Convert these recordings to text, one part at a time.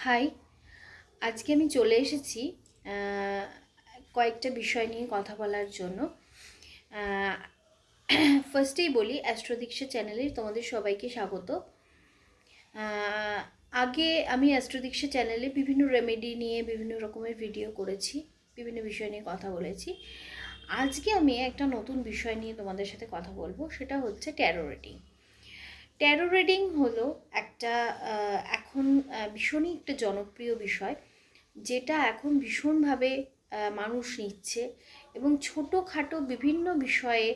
High, আজকে আমি চলে এসেছি কয়েকটা বিষয় নিয়ে কথা বলার জন্য। ফার্স্টেই বলি, অ্যাস্ট্রোদীক্ষা চ্যানেলে তোমাদের সবাইকে স্বাগত। আগে আমি অ্যাস্ট্রোদীক্ষা চ্যানেলে বিভিন্ন রেমেডি নিয়ে বিভিন্ন রকমের ভিডিও করেছি, বিভিন্ন বিষয় নিয়ে কথা বলেছি। আজকে আমি একটা নতুন বিষয় নিয়ে তোমাদের সাথে কথা বলবো, সেটা হচ্ছে ট্যারো রিডিং। ট্যারো রিডিং হলো একটা এখন ভীষণই একটা জনপ্রিয় বিষয়, যেটা এখন ভীষণভাবে মানুষ নিচ্ছে এবং ছোটোখাটো বিভিন্ন বিষয়ে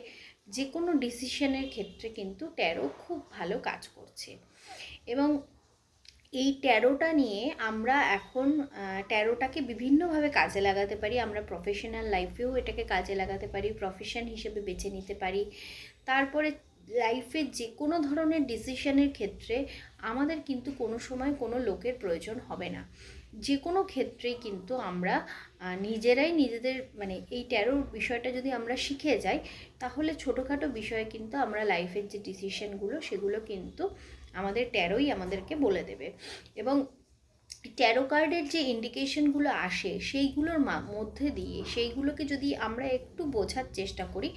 যে কোনো ডিসিশনের ক্ষেত্রে কিন্তু ট্যারো খুব ভালো কাজ করছে। এবং এই ট্যারোটা নিয়ে আমরা এখন ট্যারোটাকে বিভিন্নভাবে কাজে লাগাতে পারি। আমরা প্রফেশনাল লাইফেও এটাকে কাজে লাগাতে পারি, প্রফেশন হিসেবে বেছে নিতে পারি। তারপরে লাইফে যে কোনো ধরনের ডিসিশনের ক্ষেত্রে আমাদের কিন্তু কোনো সময় কোনো লোকের প্রয়োজন হবে না। যে কোনো ক্ষেত্রেই কিন্তু আমরা নিজেরাই নিজেদের এই ট্যারোর বিষয়টা যদি আমরা শিখে যাই, তাহলে ছোটোখাটো বিষয়ে কিন্তু আমরা লাইফের যে ডিসিশনগুলো সেগুলো কিন্তু আমাদের ট্যারোই আমাদেরকে বলে দেবে। এবং ট্যারো কার্ডের যে ইন্ডিকেশনগুলো আসে সেইগুলোর মধ্যে দিয়ে সেইগুলোকে যদি আমরা একটু বোঝার চেষ্টা করি,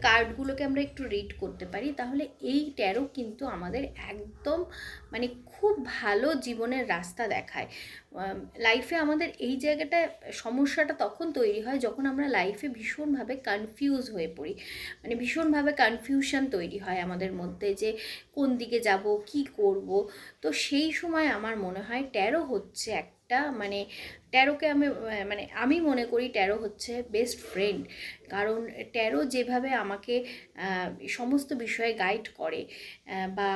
কার্ডগুলোকে আমরা একটু রিড করতে পারি, তাহলে এই ট্যারো কিন্তু আমাদের একদম খুব ভালো জীবনের রাস্তা দেখায়। লাইফে আমাদের এই জায়গাটা সমস্যাটা তখন তৈরি হয় যখন আমরা লাইফে ভীষণভাবে কনফিউজ হয়ে পড়ি, ভীষণভাবে কনফিউশন তৈরি হয় আমাদের মধ্যে যে কোন দিকে যাব, কি করব। তো সেই সময় আমার মনে হয় ট্যারো হচ্ছে একটা ট্যারোকে আমি মনে করি ট্যারো হচ্ছে বেস্ট ফ্রেন্ড। কারণ ট্যারো যেভাবে আমাকে সমস্ত বিষয়ে গাইড করে, বা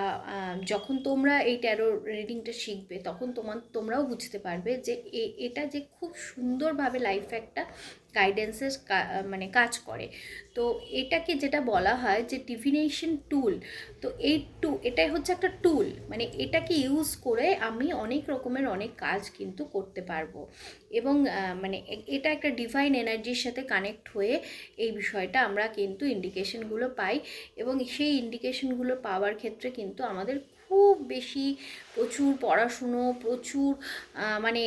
যখন তোমরা এই ট্যারো রিডিংটা শিখবে তখন তোমরাও বুঝতে পারবে যে এটা যে খুব সুন্দরভাবে লাইফে একটা গাইডেন্সের কাজ করে। তো এটাকে যেটা বলা হয় যে ডিভিনেশন টুল, তো এটাই হচ্ছে একটা টুল, এটাকে ইউজ করে আমি অনেক রকমের অনেক কাজ কিন্তু করতে পারবো। এবং এটা একটা ডিভাইন এনার্জির সাথে কানেক্ট হয়ে এই বিষয়টা আমরা কিন্তু ইন্ডিকেশনগুলো পাই। এবং সেই ইন্ডিকেশনগুলো পাওয়ার ক্ষেত্রে কিন্তু আমাদের খুব বেশি প্রচুর পড়াশুনো, প্রচুর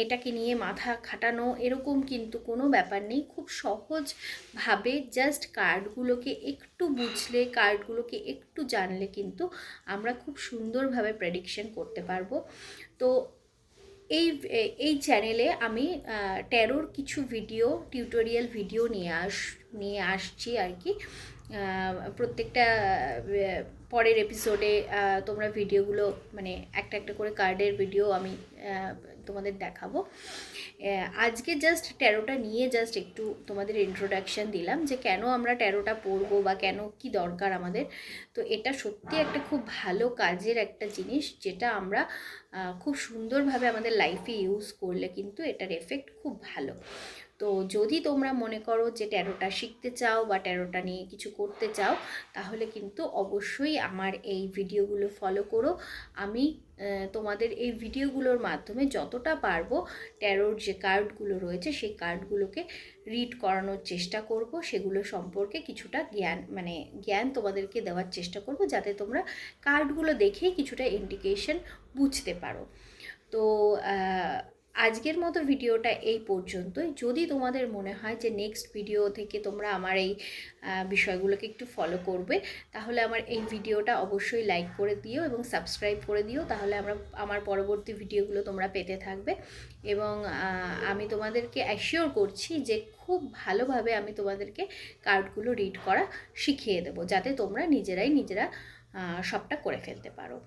এটাকে নিয়ে মাথা খাটানো এরকম কিন্তু কোনো ব্যাপার নেই। খুব সহজভাবে জাস্ট কার্ডগুলোকে একটু বুঝলে, কার্ডগুলোকে একটু জানলে কিন্তু আমরা খুব সুন্দরভাবে প্রেডিকশন করতে পারবো। তো এই চ্যানেলে আমি ট্যারোর কিছু ভিডিও, টিউটোরিয়াল ভিডিও নিয়ে আসছি আর কি। প্রত্যেকটা পরের এপিসোডে তোমরা ভিডিওগুলো একটা একটা করে কার্ডের ভিডিও আমি তোমাদের দেখাবো। আজকে জাস্ট ট্যারোটা নিয়ে জাস্ট একটু তোমাদের ইন্ট্রোডাকশান দিলাম যে কেন আমরা ট্যারোটা পড়বো বা কেন কি দরকার আমাদের। তো এটা সত্যি একটা খুব ভালো কাজের একটা জিনিস, যেটা আমরা খুব সুন্দরভাবে আমাদের লাইফে ইউজ করলে কিন্তু এটার এফেক্ট খুব ভালো। তো যদি তোমরা মনে করো যে ট্যারোটা শিখতে চাও বা ট্যারোটা নিয়ে কিছু করতে চাও, তাহলে কিন্তু অবশ্যই আমার এই ভিডিওগুলো ফলো করো। আমি তোমাদের এই ভিডিওগুলোর মাধ্যমে যতটা পারবো ট্যারোর যে কার্ডগুলো রয়েছে সেই কার্ডগুলোকে রিড করানোর চেষ্টা করব, সেগুলো সম্পর্কে কিছুটা জ্ঞান তোমাদেরকে দেওয়ার চেষ্টা করব, যাতে তোমরা কার্ডগুলো দেখেই কিছুটা ইন্ডিকেশন বুঝতে পারো। তো আজকের মতো ভিডিওটা এই পর্যন্তই। যদি তোমাদের মনে হয় যে নেক্সট ভিডিও থেকে তোমরা আমার এই বিষয়গুলোকে একটু ফলো করবে, তাহলে আমার এই ভিডিওটা অবশ্যই লাইক করে দিও এবং সাবস্ক্রাইব করে দিও, তাহলে আমার পরবর্তী ভিডিওগুলো তোমরা পেতে থাকবে। এবং আমি তোমাদেরকে অ্যাসিওর করছি যে খুব ভালোভাবে আমি তোমাদেরকে কার্ডগুলো রিড করা শিখিয়ে দেবো, যাতে তোমরা নিজেরা সবটা করে ফেলতে পারো।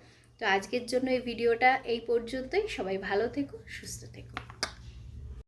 তো আজকের জন্য এই ভিডিওটা এই পর্যন্তই। সবাই ভালো থেকো, সুস্থ থেকো।